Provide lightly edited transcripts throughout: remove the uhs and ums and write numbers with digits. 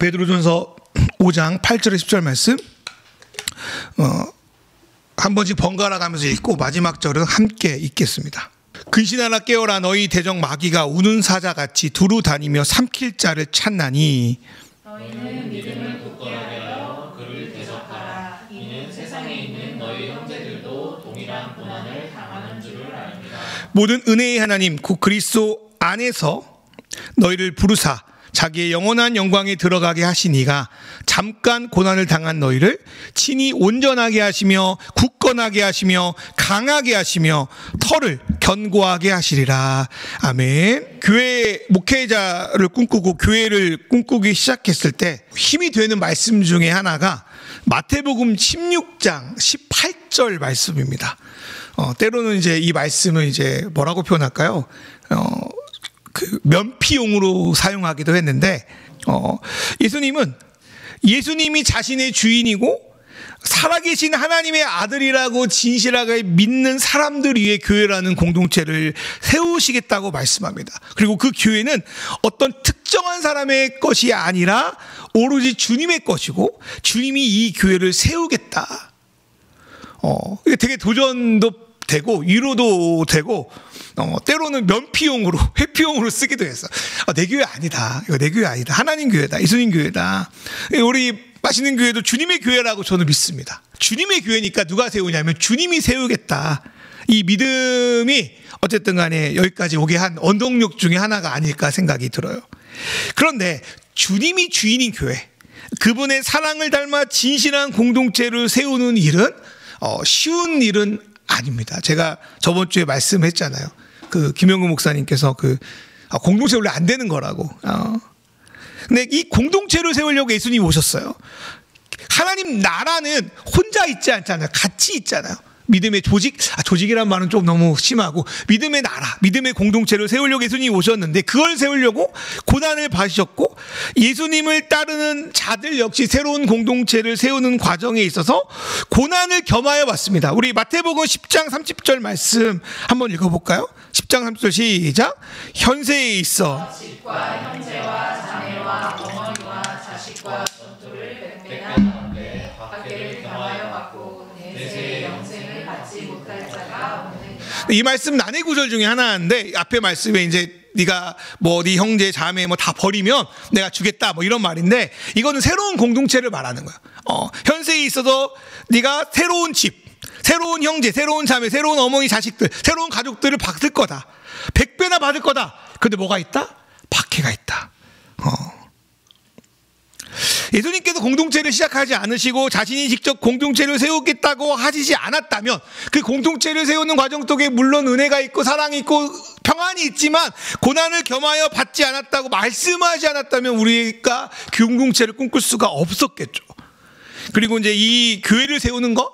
베드로전서 5장 8절에 10절 말씀 한 번씩 번갈아 가면서 읽고 마지막 절은 함께 읽겠습니다. 근신하라 깨어라 너희 대적 마귀가 우는 사자같이 두루 다니며 삼킬 자를 찾나니 너희는 믿음을 굳건하게 하여 그를 대적하라. 이는 세상에 있는 너희 형제들도 동일한 고난을 당하는 줄을 압니다. 모든 은혜의 하나님 곧 그리스도 안에서 너희를 부르사 자기의 영원한 영광에 들어가게 하시니가 잠깐 고난을 당한 너희를 친히 온전하게 하시며 굳건하게 하시며 강하게 하시며 터를 견고하게 하시리라. 아멘. 교회 목회자를 꿈꾸고 교회를 꿈꾸기 시작했을 때 힘이 되는 말씀 중에 하나가 마태복음 16장 18절 말씀입니다. 때로는 이제 이 말씀을 이제 뭐라고 표현할까요? 그 면피용으로 사용하기도 했는데, 예수님이 자신의 주인이고 살아계신 하나님의 아들이라고 진실하게 믿는 사람들 위해 교회라는 공동체를 세우시겠다고 말씀합니다. 그리고 그 교회는 어떤 특정한 사람의 것이 아니라 오로지 주님의 것이고 주님이 이 교회를 세우겠다. 이게 되게 도전도 되고 위로도 되고 때로는 면피용으로 회피용으로 쓰기도 했어. 내 교회 아니다. 이거 내 교회 아니다. 하나님 교회다. 예수님 교회다. 우리 맛있는 교회도 주님의 교회라고 저는 믿습니다. 주님의 교회니까 누가 세우냐면 주님이 세우겠다. 이 믿음이 어쨌든 간에 여기까지 오게 한 원동력 중에 하나가 아닐까 생각이 들어요. 그런데 주님이 주인인 교회, 그분의 사랑을 닮아 진실한 공동체를 세우는 일은 쉬운 일은 아닙니다. 제가 저번 주에 말씀했잖아요. 그 김영구 목사님께서 공동체 원래 안 되는 거라고. 근데 이 공동체를 세우려고 예수님이 오셨어요. 하나님 나라는 혼자 있지 않잖아요. 같이 있잖아요. 믿음의 조직이란 말은 좀 너무 심하고 믿음의 나라, 믿음의 공동체를 세우려고 예수님이 오셨는데 그걸 세우려고 고난을 받으셨고 예수님을 따르는 자들 역시 새로운 공동체를 세우는 과정에 있어서 고난을 겸하여 왔습니다. 우리 마태복음 10장 30절 말씀 한번 읽어볼까요? 10장 30절 시작. 현세에 있어 자식과 형제와 자매와 어머니와 자식과 전투를 백배나 박해를 겸하여 받고 내세의 영생을 받지 못할 자가 없느니라. 이 말씀 난해 구절 중에 하나인데 앞에 말씀에 이제 네가 네 형제 자매 다 버리면 내가 주겠다 이런 말인데 이거는 새로운 공동체를 말하는 거야. 현세에 있어서 네가 새로운 집, 새로운 형제, 새로운 자매, 새로운 어머니 자식들, 새로운 가족들을 받을 거다. 100배나 받을 거다. 근데 뭐가 있다? 박해가 있다. 예수님께서 공동체를 시작하지 않으시고 자신이 직접 공동체를 세우겠다고 하시지 않았다면 그 공동체를 세우는 과정 속에 물론 은혜가 있고 사랑이 있고 평안이 있지만 고난을 겸하여 받지 않았다고 말씀하지 않았다면 우리가 공동체를 꿈꿀 수가 없었겠죠. 그리고 이제 이 교회를 세우는 거,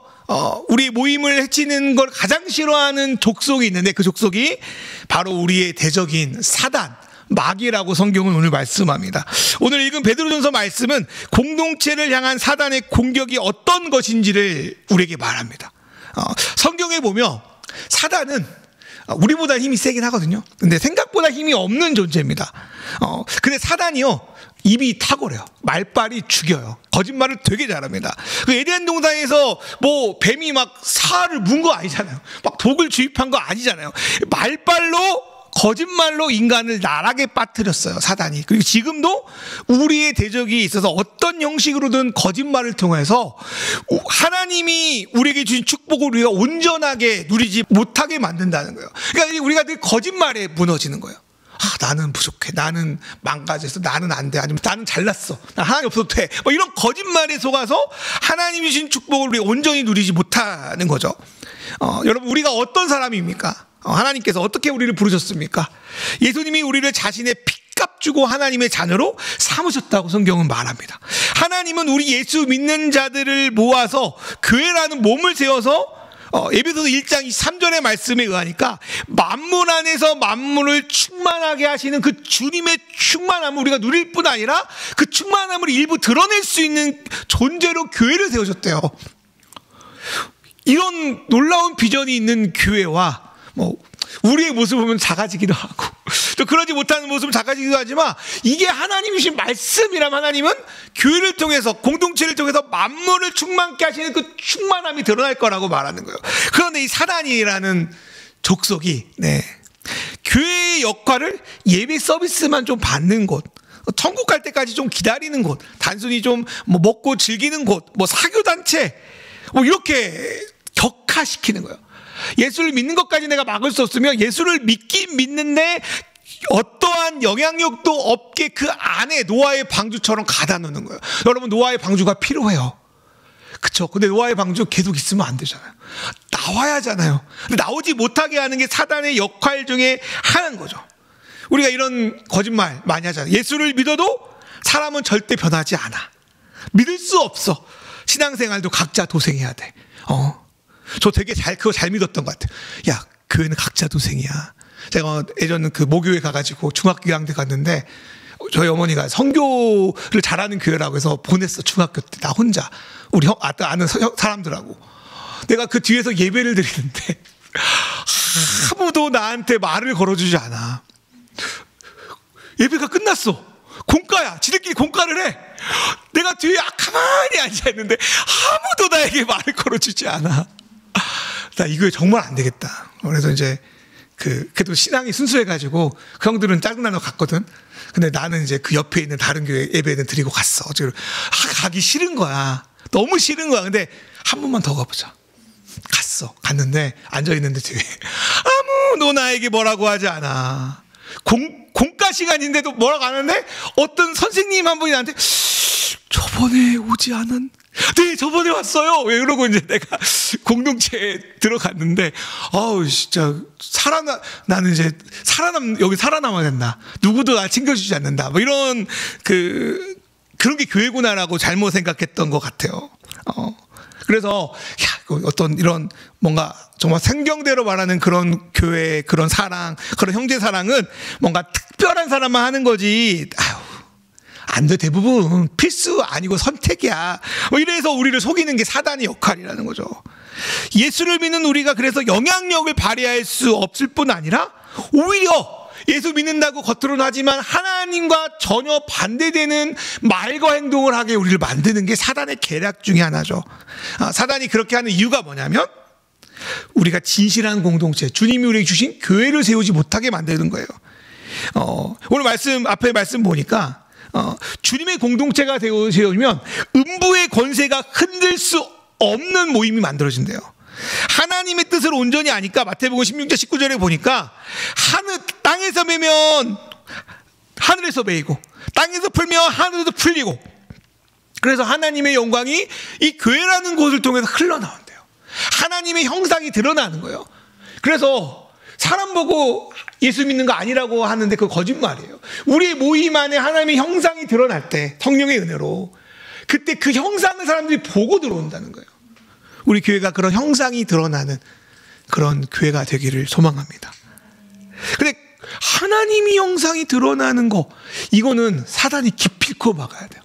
우리 모임을 해치는 걸 가장 싫어하는 족속이 있는데 그 족속이 바로 우리의 대적인 사단, 마귀라고 성경은 오늘 말씀합니다. 오늘 읽은 베드로전서 말씀은 공동체를 향한 사단의 공격이 어떤 것인지를 우리에게 말합니다. 성경에 보면 사단은 우리보다 힘이 세긴 하거든요. 근데 생각보다 힘이 없는 존재입니다. 근데 사단이요, 입이 탁월해요. 말빨이 죽여요. 거짓말을 되게 잘합니다. 그 에덴 동산에서 뱀이 사를 문 거 아니잖아요. 독을 주입한 거 아니잖아요. 말빨로 거짓말로 인간을 나락에 빠뜨렸어요, 사단이. 그리고 지금도 우리의 대적이 있어서 어떤 형식으로든 거짓말을 통해서 하나님이 우리에게 주신 축복을 우리가 온전하게 누리지 못하게 만든다는 거예요. 그러니까 우리가 늘 거짓말에 무너지는 거예요. 나는 부족해, 나는 망가졌어, 나는 안 돼, 아니면 나는 잘났어, 나 하나님 없어도 돼, 이런 거짓말에 속아서 하나님이 주신 축복을 우리가 온전히 누리지 못하는 거죠. 여러분, 우리가 어떤 사람입니까? 하나님께서 어떻게 우리를 부르셨습니까? 예수님이 우리를 자신의 핏값 주고 하나님의 자녀로 삼으셨다고 성경은 말합니다. 하나님은 우리 예수 믿는 자들을 모아서 교회라는 몸을 세워서 에베소서 1장 23절의 말씀에 의하니까 만물 안에서 만물을 충만하게 하시는 그 주님의 충만함을 우리가 누릴 뿐 아니라 그 충만함을 일부 드러낼 수 있는 존재로 교회를 세우셨대요. 이런 놀라운 비전이 있는 교회와 우리의 모습을 보면 작아지기도 하고 또 그러지 못하는 모습을 작아지기도 하지만 이게 하나님이 주신 말씀이라면 하나님은 교회를 통해서 공동체를 통해서 만물을 충만케 하시는 그 충만함이 드러날 거라고 말하는 거예요. 그런데 이 사단이라는 족속이 교회의 역할을 예배 서비스만 좀 받는 곳, 천국 갈 때까지 좀 기다리는 곳, 단순히 좀 뭐 먹고 즐기는 곳, 뭐 사교단체 뭐 이렇게 격화시키는 거예요. 예수를 믿는 것까지 내가 막을 수 없으면 예수를 믿긴 믿는데 어떠한 영향력도 없게 그 안에 노아의 방주처럼 가다 놓는 거예요. 여러분, 노아의 방주가 필요해요. 그쵸? 근데 노아의 방주 계속 있으면 안 되잖아요. 나와야 하잖아요. 근데 나오지 못하게 하는 게 사단의 역할 중에 하나인 거죠. 우리가 이런 거짓말 많이 하잖아요. 예수를 믿어도 사람은 절대 변하지 않아. 믿을 수 없어. 신앙생활도 각자 도생해야 돼. 저 되게 그거 잘 믿었던 것 같아요. 야, 교회는 각자 도생이야. 제가 예전에 그 모교회 가가지고 중학교 2학년 때 갔는데 저희 어머니가 선교를 잘하는 교회라고 해서 보냈어. 중학교 때 나 혼자 우리 아는 사람들하고 내가 그 뒤에서 예배를 드리는데 아무도 나한테 말을 걸어주지 않아. 예배가 끝났어. 공과야. 지들끼리 공과를 해. 내가 뒤에 가만히 앉아있는데 아무도 나에게 말을 걸어주지 않아. 나 이거 정말 안 되겠다. 그래서 이제 그래도 신앙이 순수해가지고 그 형들은 짜증나서 갔거든. 근데 나는 이제 그 옆에 있는 다른 교회 예배는 드리고 갔어. 가기 싫은 거야. 너무 싫은 거야. 근데 한 번만 더 가보자. 갔는데 앉아있는데 뒤에 아무도 나에게 뭐라고 하지 않아. 공과 시간인데도 뭐라고 안 하는데 어떤 선생님 한 분이 나한테 저번에 오지 않은? 네, 저번에 왔어요. 왜 이러고 이제 내가 공동체에 들어갔는데 진짜 나는 이제 여기 살아남아야 된다. 누구도 나 챙겨주지 않는다. 뭐 이런 그런 게 교회구나라고 잘못 생각했던 것 같아요. 그래서 어떤 이런 뭔가 정말 생경대로 말하는 그런 교회, 그런 사랑, 그런 형제 사랑은 뭔가 특별한 사람만 하는 거지. 안 돼. 대부분 필수 아니고 선택이야. 뭐 이래서 우리를 속이는 게 사단의 역할이라는 거죠. 예수를 믿는 우리가 그래서 영향력을 발휘할 수 없을 뿐 아니라 오히려 예수 믿는다고 겉으로는 하지만 하나님과 전혀 반대되는 말과 행동을 하게 우리를 만드는 게 사단의 계략 중에 하나죠. 사단이 그렇게 하는 이유가 뭐냐면 우리가 진실한 공동체, 주님이 우리에게 주신 교회를 세우지 못하게 만드는 거예요. 오늘 앞에 말씀 보니까 주님의 공동체가 세워지면 음부의 권세가 흔들 수 없는 모임이 만들어진대요. 하나님의 뜻을 온전히 아니까 마태복음 16장 19절에 보니까 땅에서 매면 하늘에서 매이고 땅에서 풀면 하늘에서 풀리고, 그래서 하나님의 영광이 이 교회라는 곳을 통해서 흘러나온대요. 하나님의 형상이 드러나는 거예요. 그래서 사람 보고 예수 믿는 거 아니라고 하는데 그거 거짓말이에요. 우리의 모임 안에 하나님의 형상이 드러날 때, 성령의 은혜로 그때 그 형상을 사람들이 보고 들어온다는 거예요. 우리 교회가 그런 형상이 드러나는 그런 교회가 되기를 소망합니다. 근데 하나님이 형상이 드러나는 거, 이거는 사단이 기필코 막아야 돼요.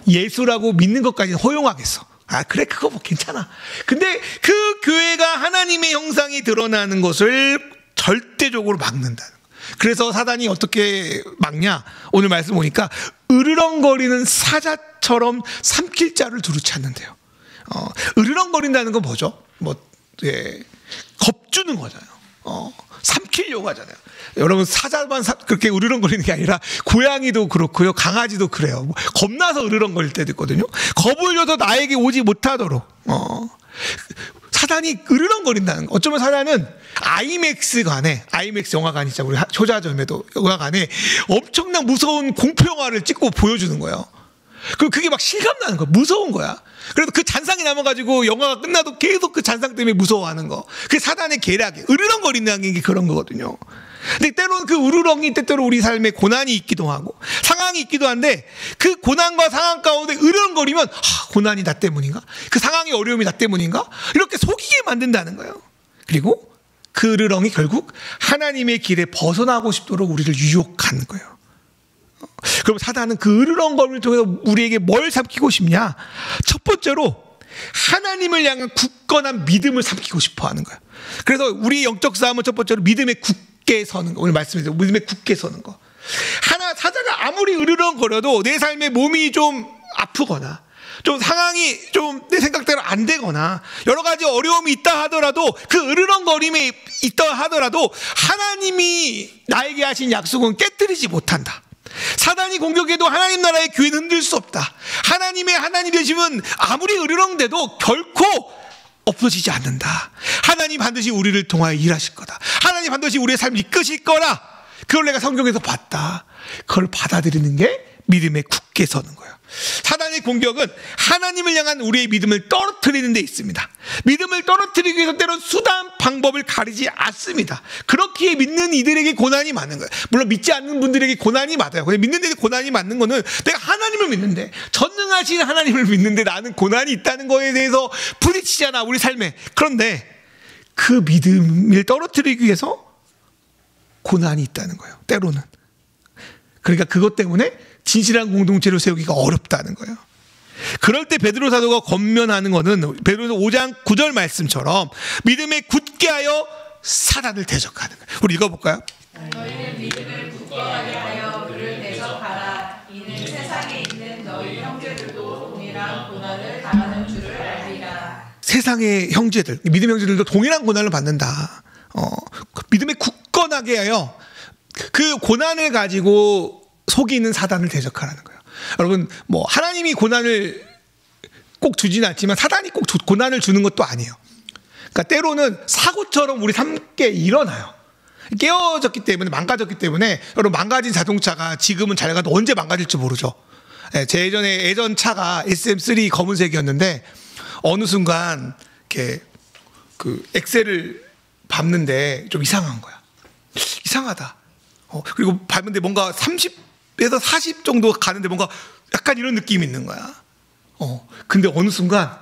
예수라고 믿는 것까지는 허용하겠어. 그래, 그거 뭐 괜찮아. 근데 그 교회가 하나님의 형상이 드러나는 것을 절대적으로 막는다는 거예요. 그래서 사단이 어떻게 막냐? 오늘 말씀 보니까 으르렁거리는 사자처럼 삼킬 자를 두루 찾는데요. 으르렁거린다는 건 뭐죠? 겁주는 거잖아요. 삼키려고 하잖아요. 여러분, 사자만 그렇게 으르렁거리는 게 아니라 고양이도 그렇고요, 강아지도 그래요. 겁나서 으르렁거릴 때도 있거든요. 겁을 줘도 나에게 오지 못하도록 사단이 으르렁거린다는 거. 어쩌면 사단은 아이맥스 영화관 있잖아요. 우리 효자점에도 영화관에 엄청난 무서운 공포 영화를 찍고 보여주는 거예요. 그게 막 실감나는 거야. 무서운 거야. 그래도 그 잔상이 남아가지고 영화가 끝나도 계속 그 잔상 때문에 무서워하는 거. 그게 사단의 계략이에요. 으르렁거린다는 게 그런 거거든요. 근데 때로는 그 으르렁이 때때로 우리 삶에 고난이 있기도 하고 상황이 있기도 한데, 그 고난과 상황 가운데 으르렁거리면 고난이 나 때문인가? 그 상황의 어려움이 나 때문인가? 이렇게 속이게 만든다는 거예요. 그리고 그 으르렁이 결국 하나님의 길에 벗어나고 싶도록 우리를 유혹하는 거예요. 그럼 사단은 그 으르렁거림을 통해서 우리에게 뭘 삼키고 싶냐? 첫 번째로 하나님을 향한 굳건한 믿음을 삼키고 싶어 하는 거예요. 그래서 우리의 영적 싸움은 첫 번째로 믿음의 굳게 서는 거. 오늘 말씀드린 믿음에 굳게 서는 거. 사자가 아무리 으르렁거려도 내 삶에 몸이 좀 아프거나 좀 상황이 좀 내 생각대로 안 되거나 여러 가지 어려움이 있다 하더라도 그 으르렁거림이 있다 하더라도 하나님이 나에게 하신 약속은 깨뜨리지 못한다. 사단이 공격해도 하나님 나라의 교회는 흔들 수 없다. 하나님 되심은 아무리 으르렁대도 결코 없어지지 않는다. 하나님 반드시 우리를 통하여 일하실 거다. 하나님 반드시 우리의 삶을 이끄실 거라. 그걸 내가 성경에서 봤다. 그걸 받아들이는 게 믿음에 굳게 서는 거예요. 사단의 공격은 하나님을 향한 우리의 믿음을 떨어뜨리는 데 있습니다. 믿음을 떨어뜨리기 위해서 때론 수단, 방법을 가리지 않습니다. 그렇기에 믿는 이들에게 고난이 많은 거예요. 물론 믿지 않는 분들에게 고난이 많아요. 믿는 데에 고난이 많은 거는 내가 하나님을 믿는데, 전능하신 하나님을 믿는데 나는 고난이 있다는 거에 대해서 부딪히잖아, 우리 삶에. 그런데 그 믿음을 떨어뜨리기 위해서 고난이 있다는 거예요, 때로는. 그러니까 그것 때문에 진실한 공동체를 세우기가 어렵다는 거예요. 그럴 때 베드로 사도가 권면하는 것은 베드로서 5장 9절 말씀처럼 믿음에 굳게 하여 사단을 대적하는 거예요. 우리 읽어볼까요? 너희는 믿음을 굳게 하여 그를 대적하라. 이는 세상에 있는 너희 형제들도 동일한 고난을 당하는 줄을 알리라. 세상의 형제들, 믿음의 형제들도 동일한 고난을 받는다. 믿음에 굳건하게 하여 그 고난을 가지고 속이는 사단을 대적하라는 거예요. 여러분, 뭐 하나님이 고난을 꼭 주지는 않지만 사단이 꼭 고난을 주는 것도 아니에요. 그러니까 때로는 사고처럼 우리 삶에 일어나요. 깨어졌기 때문에, 망가졌기 때문에. 여러분, 망가진 자동차가 지금은 잘 가도 언제 망가질지 모르죠. 제 예전 차가 SM3 검은색이었는데 어느 순간 이렇게 그 엑셀을 밟는데 좀 이상한 거야. 이상하다. 그리고 밟는데 뭔가 30에서 40 정도 가는데 뭔가 약간 이런 느낌이 있는 거야. 근데 어느 순간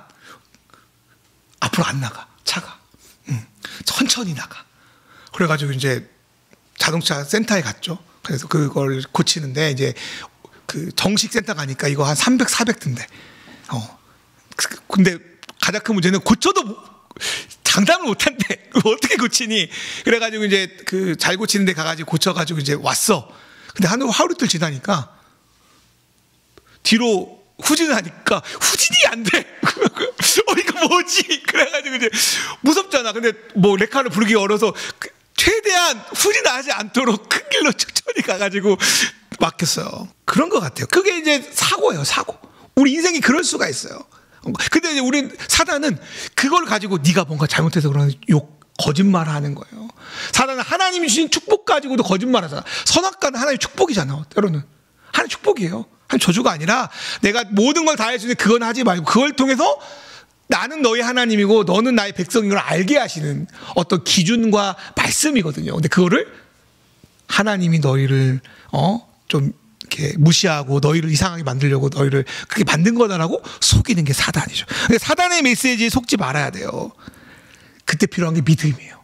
앞으로 안 나가, 차가. 천천히 나가. 그래가지고 이제 자동차 센터에 갔죠. 그래서 그걸 고치는데 이제 그 정식 센터 가니까 이거 한 300, 400 든대. 근데 가장 큰 문제는 고쳐도 장담을 못한대. 어떻게 고치니? 그래가지고 이제 그 잘 고치는데 가가지고 고쳐가지고 이제 왔어. 근데 하루 이틀 지나니까 뒤로 후진을 하니까 후진이 안 돼. 이거 뭐지? 그래가지고 이제 무섭잖아. 근데 뭐 레카를 부르기 어려서 최대한 후진하지 않도록 큰 길로 천천히 가가지고 막혔어요. 그런 것 같아요. 그게 이제 사고예요, 사고. 우리 인생이 그럴 수가 있어요. 근데 이제 우리 사단은 그걸 가지고 네가 뭔가 잘못해서 그러는 거짓말 하는 거예요. 사단은 하나님이 주신 축복 가지고도 거짓말 하잖아. 선악과는 하나님의 축복이잖아. 때로는 하나님의 축복이에요. 하나님 저주가 아니라 내가 모든 걸 다 할 수 있는 그건 하지 말고 그걸 통해서 나는 너의 하나님이고 너는 나의 백성인 걸 알게 하시는 어떤 기준과 말씀이거든요. 근데 그거를 하나님이 너희를 좀 이렇게 무시하고 너희를 이상하게 만들려고 너희를 그렇게 만든 거다라고 속이는 게 사단이죠. 그러니까 사단의 메시지에 속지 말아야 돼요. 그때 필요한 게 믿음이에요.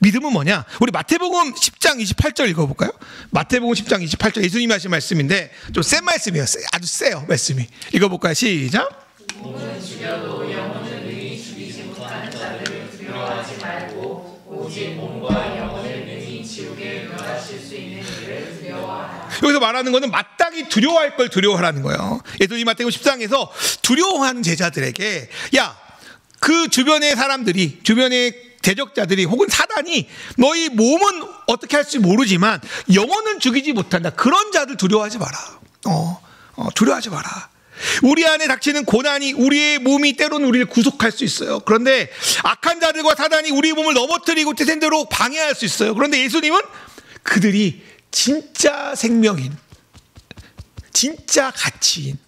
믿음은 뭐냐? 우리 마태복음 10장 28절 읽어볼까요? 마태복음 10장 28절 예수님이 하신 말씀인데 좀 센 말씀이에요. 아주 세요, 말씀이. 읽어볼까요? 시작. 몸은 죽여도 영혼은 능히 죽이지 못하는 자들을 두려워하지 말고 오직 몸과 영혼을 능히 지옥에 멸하실 수 있는 이를 두려워하라. 여기서 말하는 거는 마땅히 두려워할 걸 두려워하라는 거예요. 예수님 마태복음 10장에서 두려워하는 제자들에게 그 주변의 사람들이, 주변의 대적자들이 혹은 사단이 너희 몸은 어떻게 할지 모르지만 영혼은 죽이지 못한다. 그런 자들 두려워하지 마라. 두려워하지 마라. 우리 안에 닥치는 고난이 우리의 몸이 때로는 우리를 구속할 수 있어요. 그런데 악한 자들과 사단이 우리 몸을 넘어뜨리고 태생대로 방해할 수 있어요. 그런데 예수님은 그들이 진짜 생명인, 진짜 가치인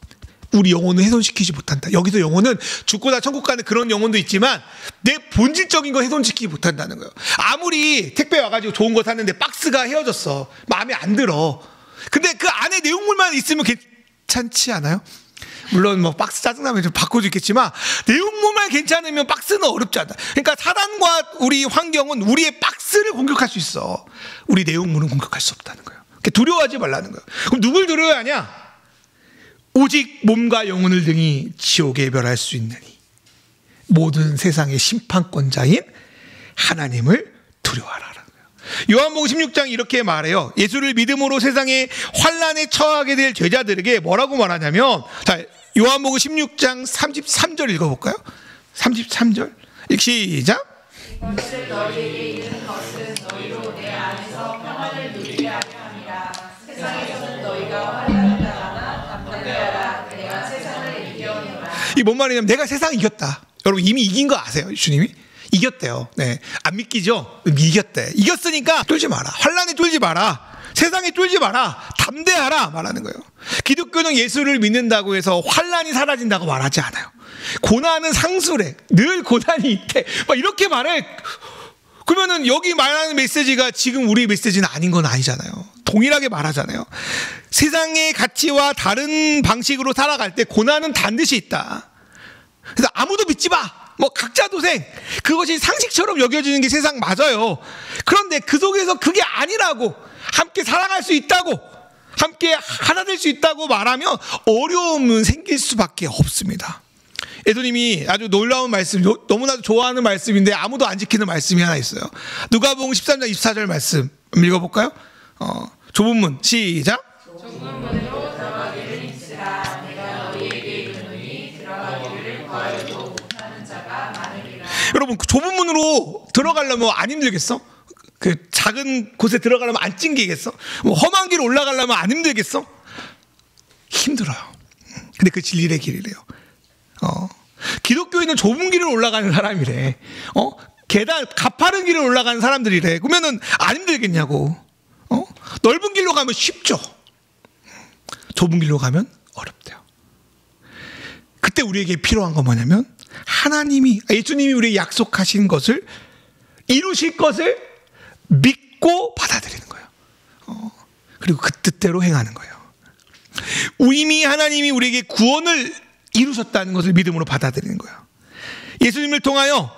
우리 영혼을 훼손시키지 못한다. 여기서 영혼은 죽고 나 천국 가는 그런 영혼도 있지만 내 본질적인 거 훼손시키지 못한다는 거예요. 아무리 택배 와가지고 좋은 거 샀는데 박스가 헤어졌어. 마음에 안 들어. 근데 그 안에 내용물만 있으면 괜찮지 않아요? 물론 뭐 박스 짜증나면 좀 바꿔도 있겠지만 내용물만 괜찮으면 박스는 어렵지 않다. 그러니까 사단과 우리 환경은 우리의 박스를 공격할 수 있어. 우리 내용물은 공격할 수 없다는 거예요. 두려워하지 말라는 거예요. 그럼 누굴 두려워야 하냐? 오직 몸과 영혼을 등이 지옥에 멸할 수 있느니 모든 세상의 심판권자인 하나님을 두려워하라는 거예요. 요한복음 16장 이렇게 말해요. 예수를 믿음으로 세상에 환난에 처하게 될 제자들에게 뭐라고 말하냐면, 자, 요한복음 16장 33절 읽어볼까요? 33절 시작. 이것을 너희에게 이르는 것은 너희로 내 안에서 평안을 누리게 하려 함이라. 세상에서는 너희가 환난을 당하나 담대하라. 내가 세상을 이겨노라. 이 뭔 말이냐면 내가 세상을 이겼다. 여러분 이미 이긴 거 아세요? 주님이 이겼대요. 네, 안 믿기죠? 이겼대. 이겼으니까 쫄지 마라. 환난에 쫄지 마라. 세상에 쫄지 마라. 담대하라 말하는 거예요. 기독교는 예수를 믿는다고 해서 환난이 사라진다고 말하지 않아요. 고난은 상수래. 늘 고난이 있대. 막 이렇게 말해. 그러면은 여기 말하는 메시지가 지금 우리 메시지는 아닌 건 아니잖아요. 동일하게 말하잖아요. 세상의 가치와 다른 방식으로 살아갈 때 고난은 반드시 있다. 그래서 아무도 믿지 마. 뭐 각자 도생, 그것이 상식처럼 여겨지는 게 세상 맞아요. 그런데 그 속에서 그게 아니라고, 함께 살아갈 수 있다고, 함께 하나 될 수 있다고 말하면 어려움은 생길 수밖에 없습니다. 예수님이 아주 놀라운 말씀, 너무나도 좋아하는 말씀인데 아무도 안 지키는 말씀이 하나 있어요. 누가복음 13장 24절 말씀 읽어볼까요? 좁은 문 시작. 좁은 문으로 들어가기를 힘쓰라. 내가 너희에게 이르노니 들어가기를 구하여도 못하는 자가 많으리라. 여러분 그 좁은 문으로 들어가려면 안 힘들겠어? 그 작은 곳에 들어가려면 안 찡기겠어? 뭐 험한 길 올라가려면 안 힘들겠어? 힘들어요. 근데 그 진리의 길이래요. 기독교인은 좁은 길을 올라가는 사람이래. 계단 가파른 길을 올라가는 사람들이래. 그러면은 안 힘들겠냐고. 넓은 길로 가면 쉽죠. 좁은 길로 가면 어렵대요. 그때 우리에게 필요한 건 뭐냐면 하나님이, 예수님이 우리에게 약속하신 것을 이루실 것을 믿고 받아들이는 거예요. 그리고 그 뜻대로 행하는 거예요. 이미 하나님이 우리에게 구원을 이루셨다는 것을 믿음으로 받아들이는 거예요. 예수님을 통하여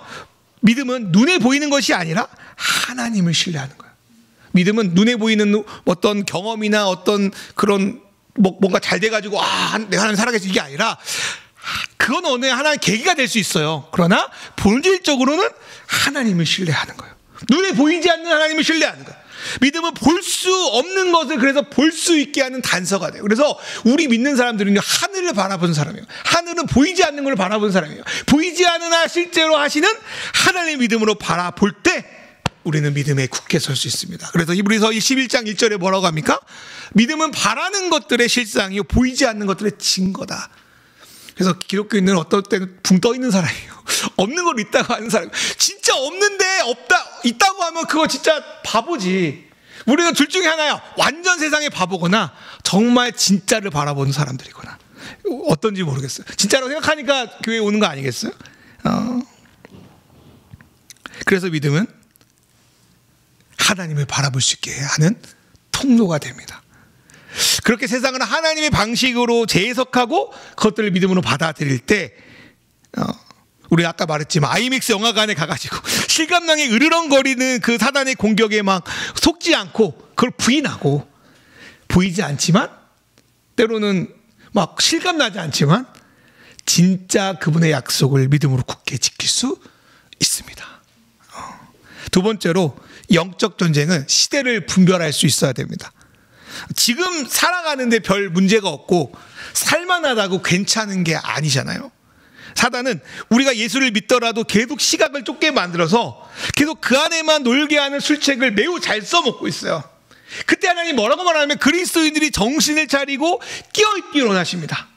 믿음은 눈에 보이는 것이 아니라 하나님을 신뢰하는 거예요. 믿음은 눈에 보이는 어떤 경험이나 어떤 그런 뭔가 잘 돼가지고 내가 하나님 살아계시 이게 아니라 그건 어느 하나의 계기가 될 수 있어요. 그러나 본질적으로는 하나님을 신뢰하는 거예요. 눈에 보이지 않는 하나님을 신뢰하는 거예요. 믿음은 볼 수 없는 것을 그래서 볼 수 있게 하는 단서가 돼요. 그래서 우리 믿는 사람들은 하늘을 바라보는 사람이에요. 하늘은 보이지 않는 걸 바라보는 사람이에요. 보이지 않으나 실제로 하시는 하나님의 믿음으로 바라볼 때 우리는 믿음에 굳게 설 수 있습니다. 그래서 히브리서 11장 1절에 뭐라고 합니까? 믿음은 바라는 것들의 실상이요 보이지 않는 것들의 증거다. 그래서 기독교인은 어떨 때는 붕 떠 있는 사람이에요. 없는 걸 있다고 하는 사람. 진짜 없는데 있다고 하면 그거 진짜 바보지. 우리는 둘 중에 하나야. 완전 세상의 바보거나 정말 진짜를 바라보는 사람들이거나. 어떤지 모르겠어요. 진짜로 생각하니까 교회에 오는 거 아니겠어요? 그래서 믿음은 하나님을 바라볼 수 있게 하는 통로가 됩니다. 그렇게 세상을 하나님의 방식으로 재해석하고 그것들을 믿음으로 받아들일 때 우리 아까 말했지만 아이맥스 영화관에 가가지고 실감나게 으르렁거리는 그 사단의 공격에 막 속지 않고 그걸 부인하고 보이지 않지만 때로는 막 실감나지 않지만 진짜 그분의 약속을 믿음으로 굳게 지킬 수 있습니다. 두 번째로 영적 전쟁은 시대를 분별할 수 있어야 됩니다. 지금 살아가는데 별 문제가 없고 살만하다고 괜찮은 게 아니잖아요. 사단은 우리가 예수를 믿더라도 계속 시각을 좁게 만들어서 계속 그 안에만 놀게 하는 술책을 매우 잘 써먹고 있어요. 그때 하나님 뭐라고 말하냐면 그리스도인들이 정신을 차리고 깨어있기를 원하십니다.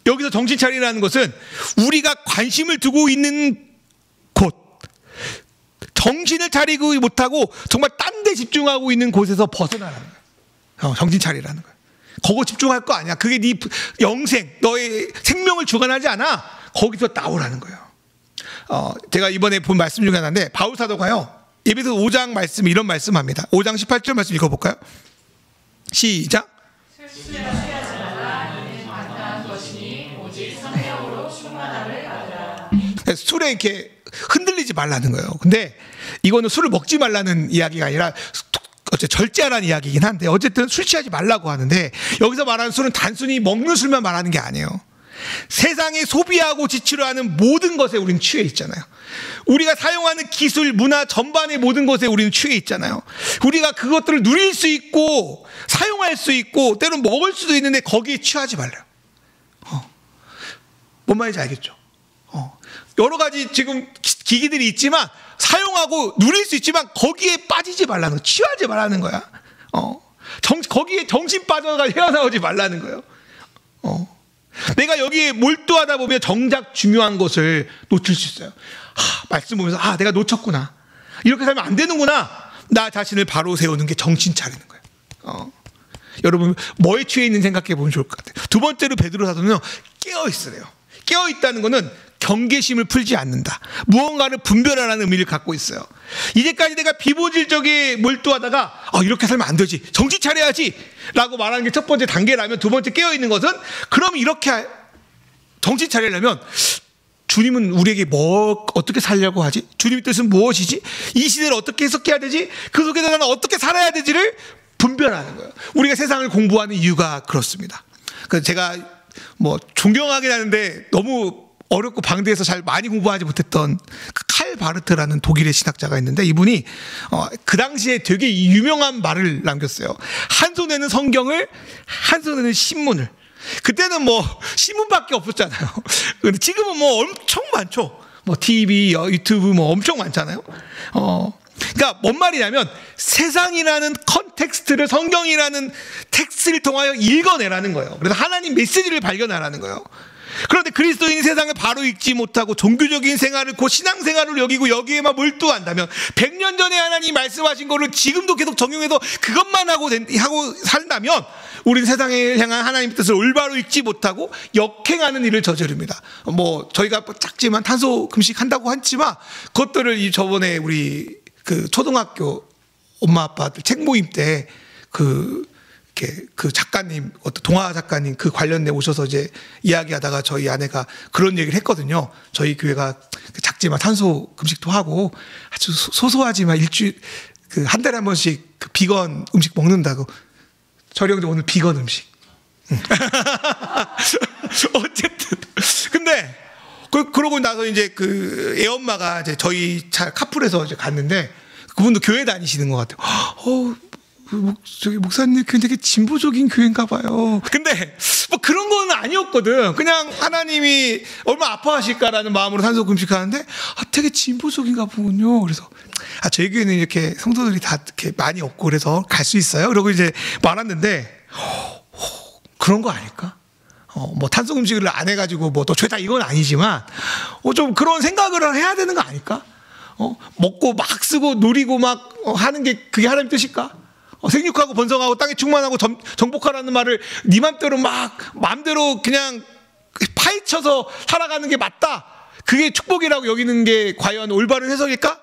여기서 정신 차리라는 것은 우리가 관심을 두고 있는 곳, 정신을 차리고 못하고 정말 딴 데 집중하고 있는 곳에서 벗어나라는 거예요. 정신 차리라는 거예요. 거기 집중할 거 아니야. 그게 네 영생, 너의 생명을 주관하지 않아. 거기서 나오라는 거예요. 제가 이번에 본 말씀 중에 하나인데 바울 사도가요. 에베소 5장 말씀 이런 말씀합니다. 5장 18절 말씀 읽어볼까요? 시작. 술에 이렇게 흔들리지 말라는 거예요. 근데 이거는 술을 먹지 말라는 이야기가 아니라 절제하라는 이야기이긴 한데 어쨌든 술 취하지 말라고 하는데 여기서 말하는 술은 단순히 먹는 술만 말하는 게 아니에요. 세상에 소비하고 지치려 하는 모든 것에 우리는 취해 있잖아요. 우리가 사용하는 기술, 문화 전반의 모든 것에 우리는 취해 있잖아요. 우리가 그것들을 누릴 수 있고 사용할 수 있고 때로는 먹을 수도 있는데 거기에 취하지 말래요. 뭔 말인지 알겠죠? 여러 가지 지금 기기들이 있지만 사용하고 누릴 수 있지만 거기에 빠지지 말라는 거야. 취하지 말라는 거야. 거기에 정신 빠져가 헤어나오지 말라는 거예요. 내가 여기에 몰두하다 보면 정작 중요한 것을 놓칠 수 있어요. 말씀 보면서 내가 놓쳤구나. 이렇게 살면 안 되는구나. 나 자신을 바로 세우는 게 정신 차리는 거예요. 여러분 뭐에 취해 있는 생각해 보면 좋을 것 같아요. 두 번째로 베드로 사도는요, 깨어 있으래요. 깨어 있다는 것은 경계심을 풀지 않는다. 무언가를 분별하라는 의미를 갖고 있어요. 이제까지 내가 비본질적에 몰두하다가 이렇게 살면 안 되지, 정신 차려야지 라고 말하는 게 첫 번째 단계라면, 두 번째 깨어있는 것은 그럼 이렇게 정신 차리려면 주님은 우리에게 어떻게 살려고 하지? 주님의 뜻은 무엇이지? 이 시대를 어떻게 해석해야 되지? 그 속에서 나는 어떻게 살아야 되지를 분별하는 거예요. 우리가 세상을 공부하는 이유가 그렇습니다. 그래서 제가 존경하긴 하는데 너무 어렵고 방대해서 잘 많이 공부하지 못했던 칼 바르트라는 독일의 신학자가 있는데, 이분이 그 당시에 되게 유명한 말을 남겼어요. 한 손에는 성경을, 한 손에는 신문을. 그때는 신문밖에 없었잖아요. 근데 지금은 엄청 많죠. TV, 유튜브 엄청 많잖아요. 그러니까 뭔 말이냐면 세상이라는 컨텍스트를 성경이라는 텍스트를 통하여 읽어내라는 거예요. 그래서 하나님 메시지를 발견하라는 거예요. 그런데 그리스도인이 세상을 바로 읽지 못하고 종교적인 생활을 곧 신앙생활을 여기고 여기에만 몰두한다면 100년 전에 하나님이 말씀하신 거를 지금도 계속 적용해서 그것만 하고 산다면 우리는 세상에 향한 하나님의 뜻을 올바로 읽지 못하고 역행하는 일을 저지릅니다. 저희가 작지만 탄소 금식 한다고 했지만 그것들을 저번에 우리 그 초등학교 엄마 아빠들 책 모임 때 그 작가님, 어떤 동화 작가님 그 관련돼 오셔서 이제 이야기하다가 저희 아내가 그런 얘기를 했거든요. 저희 교회가 작지만 탄소 금식도 하고 아주 소소하지만 일주일 한 달에 한 번씩 그 비건 음식 먹는다고. 저희 형도 오늘 비건 음식. 어쨌든 근데 그러고 나서 이제 그 애엄마가 이제 저희 차 카풀에서 이제 갔는데 그분도 교회 다니시는 것 같아요. 저기 목사님 교회 되게 진보적인 교회인가 봐요. 근데 그런 건 아니었거든. 그냥 하나님이 얼마나 아파하실까라는 마음으로 탄소 금식하는데 되게 진보적인가 보군요. 그래서 저희 교회는 이렇게 성도들이 다 이렇게 많이 없고 그래서 갈 수 있어요. 그러고 이제 말았는데 그런 거 아닐까? 탄소 금식을 안 해가지고 더 죄다 이건 아니지만 좀 그런 생각을 해야 되는 거 아닐까? 먹고 막 쓰고 누리고 막 하는 게 그게 하나님 뜻일까? 생육하고 번성하고 땅에 충만하고 정복하라는 말을 네 맘대로 마음대로 그냥 파헤쳐서 살아가는 게 맞다, 그게 축복이라고 여기는 게 과연 올바른 해석일까?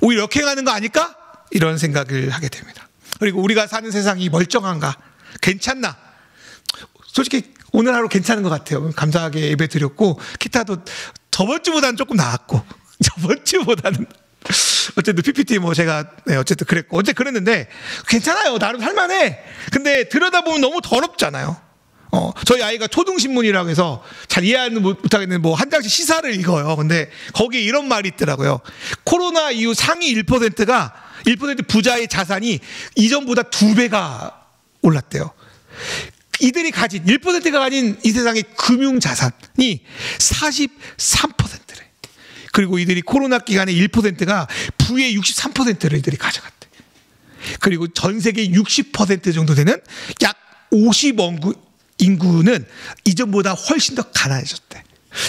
오히려 역행하는 거 아닐까? 이런 생각을 하게 됩니다. 그리고 우리가 사는 세상이 멀쩡한가? 괜찮나? 솔직히 오늘 하루 괜찮은 것 같아요. 감사하게 예배 드렸고 기타도 저번 주보다는 조금 나았고 저번 주보다는 어쨌든 PPT 제가 어쨌든 그랬고 그랬는데 괜찮아요. 나름 살만해. 근데 들여다보면 너무 더럽잖아요. 저희 아이가 초등신문이라고 해서 잘 이해하는 못하겠는 한 장씩 시사를 읽어요. 근데 거기에 이런 말이 있더라고요. 코로나 이후 상위 1% 부자의 자산이 이전보다 2배가 올랐대요. 이들이 가진 1%가 가진 이 세상의 금융 자산이 43%래. 그리고 이들이 코로나 기간에 1%가 부의 63%를 이들이 가져갔대. 그리고 전 세계 60% 정도 되는 약 50억 인구는 이전보다 훨씬 더 가난해졌대.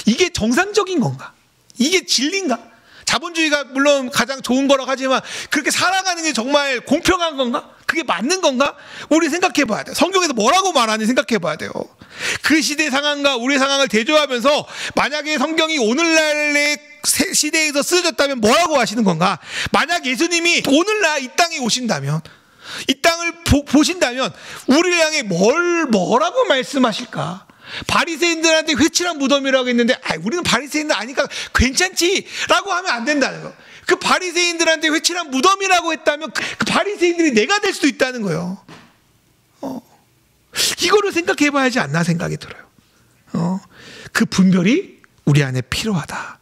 이게 정상적인 건가? 이게 진리인가? 자본주의가 물론 가장 좋은 거라고 하지만 그렇게 살아가는 게 정말 공평한 건가? 그게 맞는 건가? 우리 생각해 봐야 돼요. 성경에서 뭐라고 말하는지 생각해 봐야 돼요. 그 시대 상황과 우리의 상황을 대조하면서 만약에 성경이 오늘날의 시대에서 쓰여졌다면 뭐라고 하시는 건가? 만약 예수님이 오늘날 이 땅에 오신다면, 이 땅을 보신다면 우리를 향해 뭐라고 말씀하실까? 바리새인들한테 회칠한 무덤이라고 했는데 우리는 바리새인들 아니까 괜찮지라고 하면 안 된다는 거. 그 바리새인들한테 회칠한 무덤이라고 했다면 그 바리새인들이 내가 될 수도 있다는 거예요. 이거를 생각해 봐야 하지 않나 생각이 들어요. 그 분별이 우리 안에 필요하다.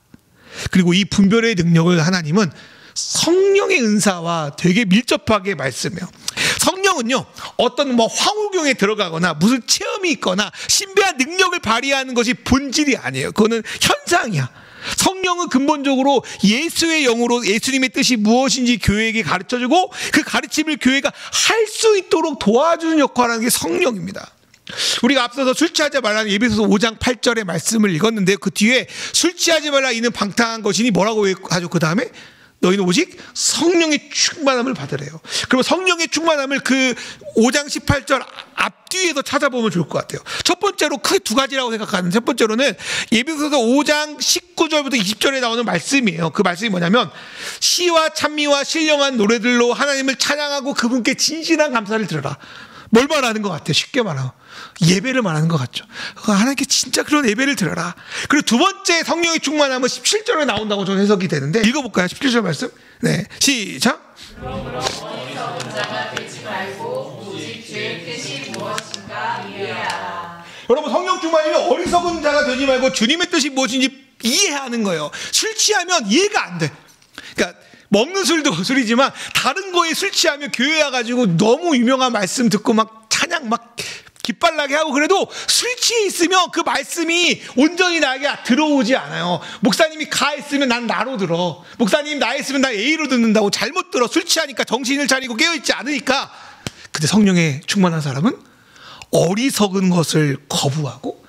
그리고 이 분별의 능력을 하나님은 성령의 은사와 되게 밀접하게 말씀해요. 성령은요, 어떤 황홀경에 들어가거나 무슨 체험이 있거나 신비한 능력을 발휘하는 것이 본질이 아니에요. 그거는 현상이야. 성령은 근본적으로 예수의 영으로 예수님의 뜻이 무엇인지 교회에게 가르쳐주고 그 가르침을 교회가 할 수 있도록 도와주는 역할을 하는 게 성령입니다. 우리가 앞서서 술 취하지 말라는 에베소서 5장 8절의 말씀을 읽었는데 그 뒤에 술 취하지 말라 이는 방탕한 것이니 뭐라고 하죠? 그 다음에 너희는 오직 성령의 충만함을 받으래요. 그러면 성령의 충만함을 그 5장 18절 앞뒤에서 찾아보면 좋을 것 같아요. 첫 번째로 크게 두 가지라고 생각하는, 첫 번째로는 에베소서 5장 19절부터 20절에 나오는 말씀이에요. 그 말씀이 뭐냐면 시와 찬미와 신령한 노래들로 하나님을 찬양하고 그분께 진실한 감사를 드려라. 뭘 말하는 것 같아요? 쉽게 말하면 예배를 말하는 것 같죠. 하나님께 진짜 그런 예배를 드려라. 그리고 두 번째 성령의 충만함은 17절에 나온다고 저는 해석이 되는데 읽어볼까요? 17절 말씀. 네, 시작. 그러므로 어디서 문자가 되지 말고 오직 주의 뜻이 무엇인가 이해하라. 여러분, 성령 충만이면 어리석은 자가 되지 말고 주님의 뜻이 무엇인지 이해하는 거예요. 술 취하면 이해가 안 돼. 그러니까 먹는 술도 술이지만 다른 거에 술 취하면 교회 와가지고 너무 유명한 말씀 듣고 막 찬양 막 깃발나게 하고 그래도 술 취해 있으면 그 말씀이 온전히 나에게 들어오지 않아요. 목사님이 가 했으면 난 나로 들어. 목사님 나 했으면 나 A로 듣는다고 잘못 들어. 술 취하니까 정신을 차리고 깨어있지 않으니까. 근데 성령에 충만한 사람은 어리석은 것을 거부하고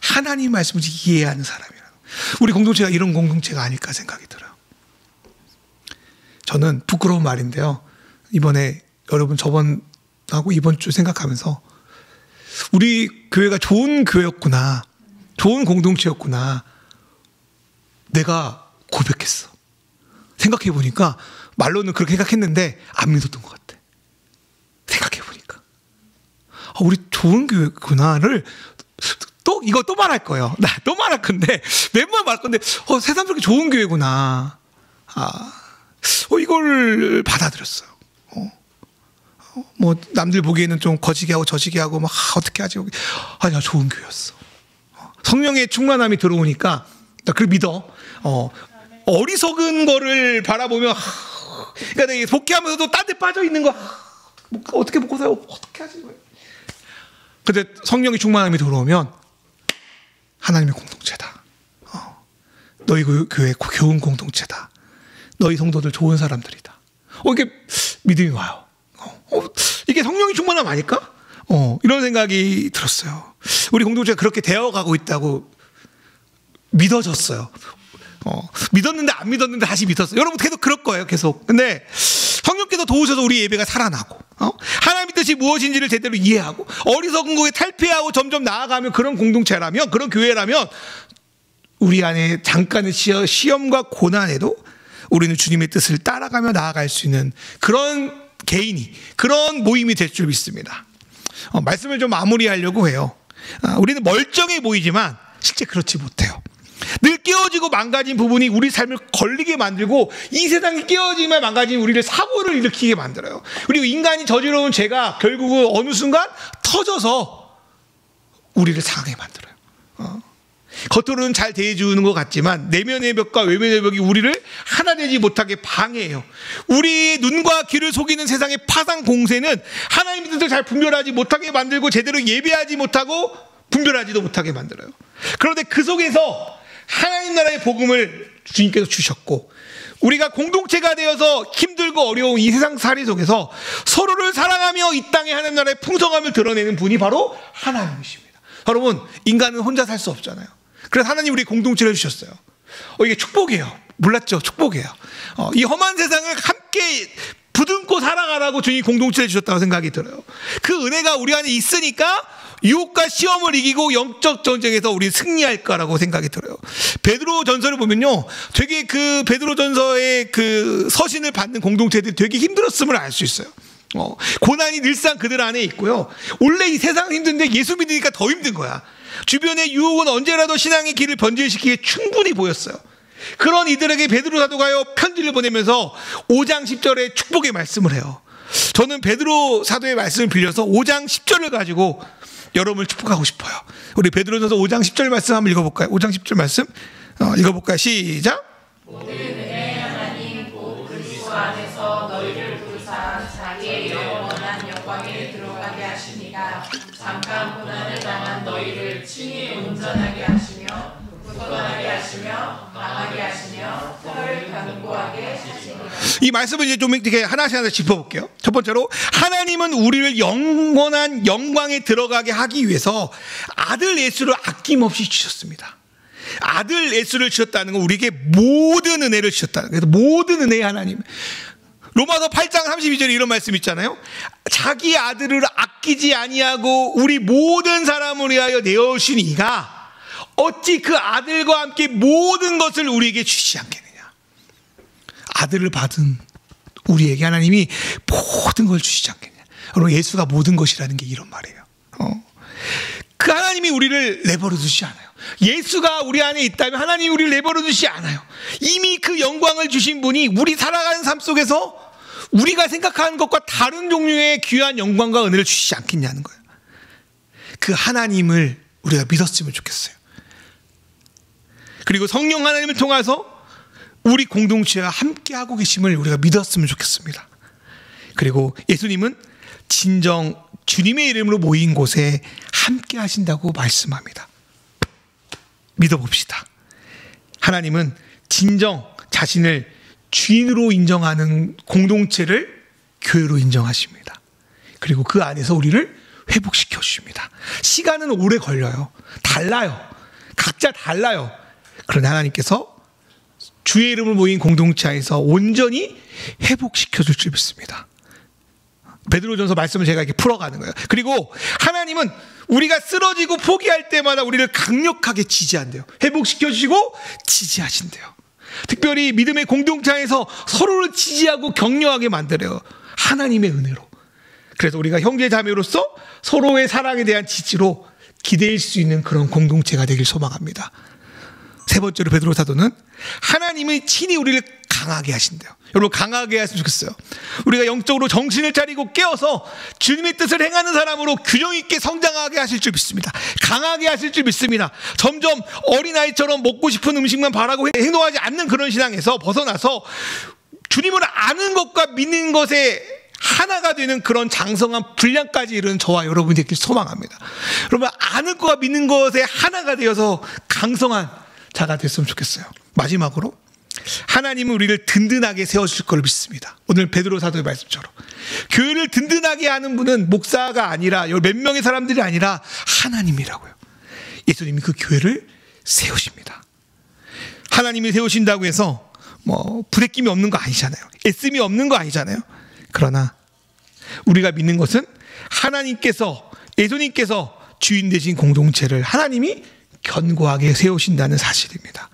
하나님 말씀을 이해하는 사람이라고. 우리 공동체가 이런 공동체가 아닐까 생각이 들어요. 저는 부끄러운 말인데요, 이번에 여러분 저번하고 이번 주 생각하면서 우리 교회가 좋은 교회였구나, 좋은 공동체였구나, 내가 고백했어. 생각해보니까 말로는 그렇게 생각했는데 안 믿었던 것 같아. 생각해보니까 우리 좋은 교회구나를 이거 또 말할 거예요. 나 또 말할 건데 몇 번 말할 건데 세상 그렇게 좋은 교회구나, 이걸 받아들였어요. 뭐 남들 보기에는 좀 거지게 하고 저지게 하고 막 어떻게 하지? 아니야, 좋은 교회였어. 성령의 충만함이 들어오니까 나 그걸 믿어. 어리석은 거를 바라보면 그러니까 내가 복귀하면서도 딴 데 빠져 있는 거 어떻게 먹고 살아? 어떻게 하지? 근데 성령의 충만함이 들어오면 하나님의 공동체다. 너희 교회 교훈 공동체다. 너희 성도들 좋은 사람들이다. 이게 믿음이 와요. 이게 성령이 충만함 아닐까? 이런 생각이 들었어요. 우리 공동체가 그렇게 되어가고 있다고 믿어졌어요. 믿었는데 안 믿었는데 다시 믿었어요. 여러분 계속 그럴 거예요, 계속. 근데 성령께서 도우셔서 우리 예배가 살아나고, 하나님의 뜻이 무엇인지를 제대로 이해하고, 어리석은 거에 탈피하고 점점 나아가면 그런 공동체라면, 그런 교회라면 우리 안에 잠깐의 시험과 고난에도 우리는 주님의 뜻을 따라가며 나아갈 수 있는 그런 개인이, 그런 모임이 될 줄 믿습니다. 말씀을 좀 마무리하려고 해요. 우리는 멀쩡해 보이지만 실제 그렇지 못해요. 늘 깨어지고 망가진 부분이 우리 삶을 걸리게 만들고 이 세상이 깨어지면 망가진 우리를 사고를 일으키게 만들어요. 그리고 인간이 저지러운 죄가 결국은 어느 순간 터져서 우리를 상하게 만들어요. 겉으로는 잘 대해주는 것 같지만 내면의 벽과 외면의 벽이 우리를 하나 되지 못하게 방해해요. 우리 눈과 귀를 속이는 세상의 파상 공세는 하나님의 뜻을 잘 분별하지 못하게 만들고 제대로 예배하지 못하고 분별하지도 못하게 만들어요. 그런데 그 속에서 하나님 나라의 복음을 주님께서 주셨고, 우리가 공동체가 되어서 힘들고 어려운 이 세상살이 속에서 서로를 사랑하며 이 땅의 하나님 나라의 풍성함을 드러내는 분이 바로 하나님이십니다. 여러분, 인간은 혼자 살 수 없잖아요. 그래서 하나님 우리 공동체를 주셨어요. 이게 축복이에요. 몰랐죠? 축복이에요. 이 험한 세상을 함께 부둥고 살아가라고 주님이 공동체를 주셨다고 생각이 들어요. 그 은혜가 우리 안에 있으니까 유혹과 시험을 이기고 영적 전쟁에서 우리 승리할 거라고 생각이 들어요. 베드로 전서를 보면요, 되게 그 베드로 전서의 그 서신을 받는 공동체들이 되게 힘들었음을 알 수 있어요. 고난이 늘상 그들 안에 있고요. 원래 이 세상은 힘든데 예수 믿으니까 더 힘든 거야. 주변의 유혹은 언제라도 신앙의 길을 번질시키기에 충분히 보였어요. 그런 이들에게 베드로 사도가요 편지를 보내면서 5장 10절에 축복의 말씀을 해요. 저는 베드로 사도의 말씀을 빌려서 5장 10절을 가지고 여러분을 축복하고 싶어요. 우리 베드로전서 5장 10절 말씀 한번 읽어볼까요? 5장 10절 말씀 읽어볼까요? 시작. 모든 은혜의 하나님 곧 그리스도 안에서 너희를 부르사 자기의 영원한 영광에 들어가게 하시니가 잠깐 고난을 당한 너희를 친히 온전하게 하시며 굳건하게 하시며 강하게 하시며 혀를 견고하게 하시니라. 이 말씀을 이제 좀 이렇게 하나씩 짚어볼게요. 첫 번째로 하나님은 우리를 영원한 영광에 들어가게 하기 위해서 아들 예수를 아낌없이 주셨습니다. 아들 예수를 주셨다는 건 우리에게 모든 은혜를 주셨다는 거예요. 그래서 모든 은혜의 하나님. 로마서 8장 32절에 이런 말씀 있잖아요. 자기 아들을 아끼지 아니하고 우리 모든 사람을 위하여 내어주신 이가 어찌 그 아들과 함께 모든 것을 우리에게 주시지 않겠느냐. 아들을 받은 우리에게 하나님이 모든 걸 주시지 않겠느냐. 여러분, 예수가 모든 것이라는 게 이런 말이에요. 그 하나님이 우리를 내버려 두시지 않아요. 예수가 우리 안에 있다면 하나님이 우리를 내버려 두시지 않아요. 이미 그 영광을 주신 분이 우리 살아가는 삶 속에서 우리가 생각하는 것과 다른 종류의 귀한 영광과 은혜를 주시지 않겠냐는 거예요. 그 하나님을 우리가 믿었으면 좋겠어요. 그리고 성령 하나님을 통해서 우리 공동체와 함께하고 계심을 우리가 믿었으면 좋겠습니다. 그리고 예수님은 진정 주님의 이름으로 모인 곳에 함께 하신다고 말씀합니다. 믿어봅시다. 하나님은 진정 자신을 주인으로 인정하는 공동체를 교회로 인정하십니다. 그리고 그 안에서 우리를 회복시켜 주십니다. 시간은 오래 걸려요. 달라요. 각자 달라요. 그러나 하나님께서 주의 이름을 모인 공동체 안에서 온전히 회복시켜 줄 줄 믿습니다. 베드로전서 말씀을 제가 이렇게 풀어가는 거예요. 그리고 하나님은 우리가 쓰러지고 포기할 때마다 우리를 강력하게 지지한대요. 회복시켜 주시고 지지하신대요. 특별히 믿음의 공동체 안에서 서로를 지지하고 격려하게 만들어요. 하나님의 은혜로. 그래서 우리가 형제 자매로서 서로의 사랑에 대한 지지로 기대할 수 있는 그런 공동체가 되길 소망합니다. 세 번째로 베드로 사도는 하나님이 친히 우리를 강하게 하신대요. 여러분, 강하게 했으면 좋겠어요. 우리가 영적으로 정신을 차리고 깨어서 주님의 뜻을 행하는 사람으로 균형 있게 성장하게 하실 줄 믿습니다. 강하게 하실 줄 믿습니다. 점점 어린아이처럼 먹고 싶은 음식만 바라고 행동하지 않는 그런 신앙에서 벗어나서 주님을 아는 것과 믿는 것에 하나가 되는 그런 장성한 분량까지 이르는 저와 여러분이 되길 소망합니다. 여러분, 아는 것과 믿는 것에 하나가 되어서 강성한 자가 됐으면 좋겠어요. 마지막으로 하나님은 우리를 든든하게 세워줄 걸 믿습니다. 오늘 베드로 사도의 말씀처럼 교회를 든든하게 하는 분은 목사가 아니라 몇 명의 사람들이 아니라 하나님이라고요. 예수님이 그 교회를 세우십니다. 하나님이 세우신다고 해서 뭐 부대낌이 없는 거 아니잖아요. 애씀이 없는 거 아니잖아요. 그러나 우리가 믿는 것은 하나님께서, 예수님께서 주인 되신 공동체를 하나님이 견고하게 세우신다는 사실입니다.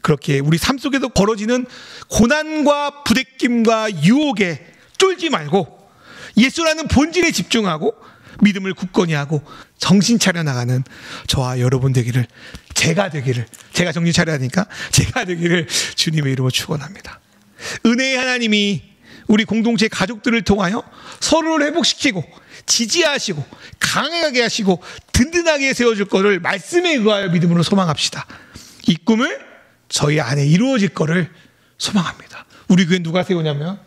그렇게 우리 삶 속에도 벌어지는 고난과 부대낌과 유혹에 쫄지 말고 예수라는 본질에 집중하고 믿음을 굳건히 하고 정신 차려 나가는 저와 여러분 되기를, 제가 정신 차려야 하니까 제가 되기를 주님의 이름으로 축원합니다. 은혜의 하나님이 우리 공동체 가족들을 통하여 서로를 회복시키고 지지하시고 강하게 하시고 든든하게 세워줄 것을 말씀에 의하여 믿음으로 소망합시다. 이 꿈을 저희 안에 이루어질 것을 소망합니다. 우리 교회 누가 세우냐면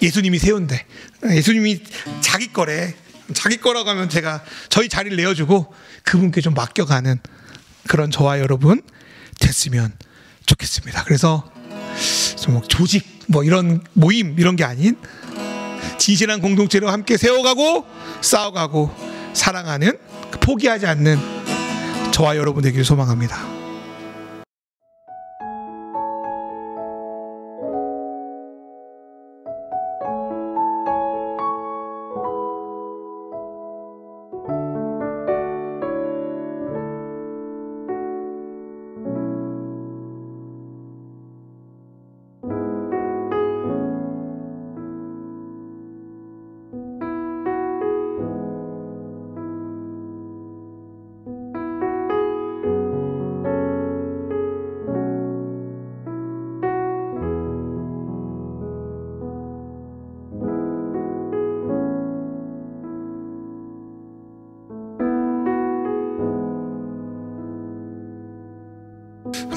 예수님이 세운대. 예수님이 자기 거래. 자기 거라고 하면 제가 저희 자리를 내어주고 그분께 좀 맡겨가는 그런 저와 여러분 됐으면 좋겠습니다. 그래서 좀 조직 뭐 이런 모임 이런 게 아닌 진실한 공동체로 함께 세워가고 싸워가고 사랑하는, 포기하지 않는 저와 여러분 되기를 소망합니다.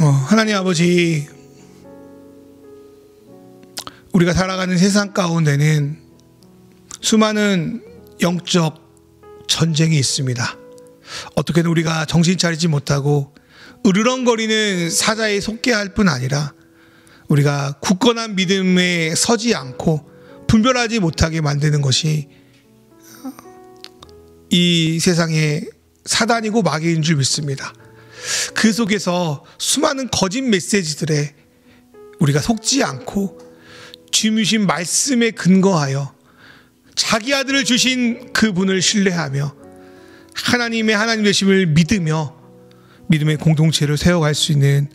하나님 아버지, 우리가 살아가는 세상 가운데는 수많은 영적 전쟁이 있습니다. 어떻게든 우리가 정신 차리지 못하고 으르렁거리는 사자에 속게 할 뿐 아니라 우리가 굳건한 믿음에 서지 않고 분별하지 못하게 만드는 것이 이 세상의 사단이고 마귀인 줄 믿습니다. 그 속에서 수많은 거짓 메시지들에 우리가 속지 않고 주신 말씀에 근거하여 자기 아들을 주신 그분을 신뢰하며 하나님의 하나님 되심을 믿으며 믿음의 공동체를 세워갈 수 있는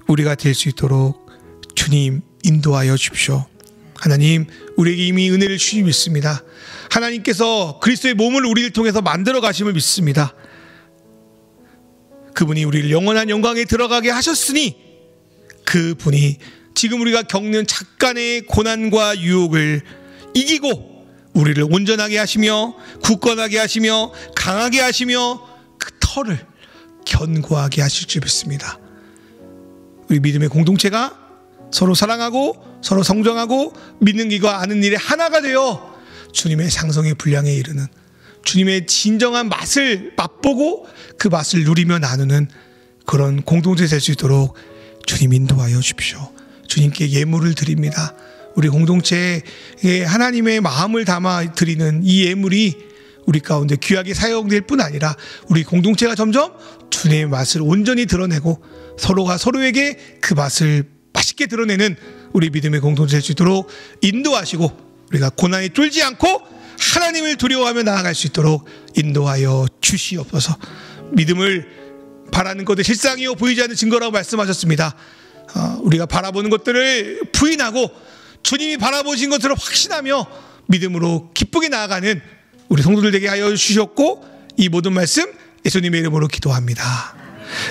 우리가 될 수 있도록 주님 인도하여 주십시오. 하나님, 우리에게 이미 은혜를 주시 믿습니다. 하나님께서 그리스도의 몸을 우리를 통해서 만들어 가심을 믿습니다. 그분이 우리를 영원한 영광에 들어가게 하셨으니 그분이 지금 우리가 겪는 작간의 고난과 유혹을 이기고 우리를 온전하게 하시며 굳건하게 하시며 강하게 하시며 그 터를 견고하게 하실 줄 믿습니다. 우리 믿음의 공동체가 서로 사랑하고 서로 성장하고 믿는 길과 아는 일에 하나가 되어 주님의 상성의 분량에 이르는, 주님의 진정한 맛을 맛보고 그 맛을 누리며 나누는 그런 공동체 될 수 있도록 주님 인도하여 주십시오. 주님께 예물을 드립니다. 우리 공동체에 하나님의 마음을 담아 드리는 이 예물이 우리 가운데 귀하게 사용될 뿐 아니라 우리 공동체가 점점 주님의 맛을 온전히 드러내고 서로가 서로에게 그 맛을 맛있게 드러내는 우리 믿음의 공동체 될 수 있도록 인도하시고 우리가 고난에 쫄지 않고 하나님을 두려워하며 나아갈 수 있도록 인도하여 주시옵소서. 믿음을 바라는 것의 실상이요 보이지 않는 증거라고 말씀하셨습니다. 우리가 바라보는 것들을 부인하고 주님이 바라보신 것들을 확신하며 믿음으로 기쁘게 나아가는 우리 성도들 되게 하여 주셨고, 이 모든 말씀 예수님의 이름으로 기도합니다.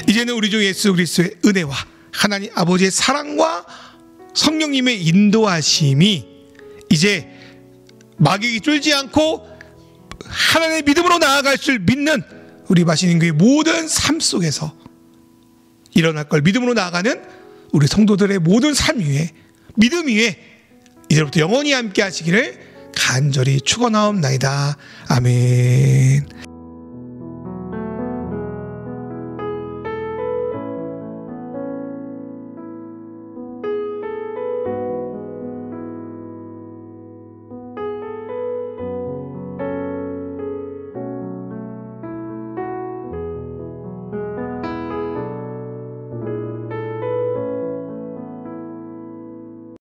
이제는 우리 주 예수 그리스도의 은혜와 하나님 아버지의 사랑과 성령님의 인도하심이 이제 마귀에게 쫄지 않고 하나님의 믿음으로 나아갈 줄 믿는 우리 마시는 교회 모든 삶 속에서 일어날 걸 믿음으로 나아가는 우리 성도들의 모든 삶 위에, 믿음 위에 이제부터 영원히 함께 하시기를 간절히 축원하옵나이다. 아멘.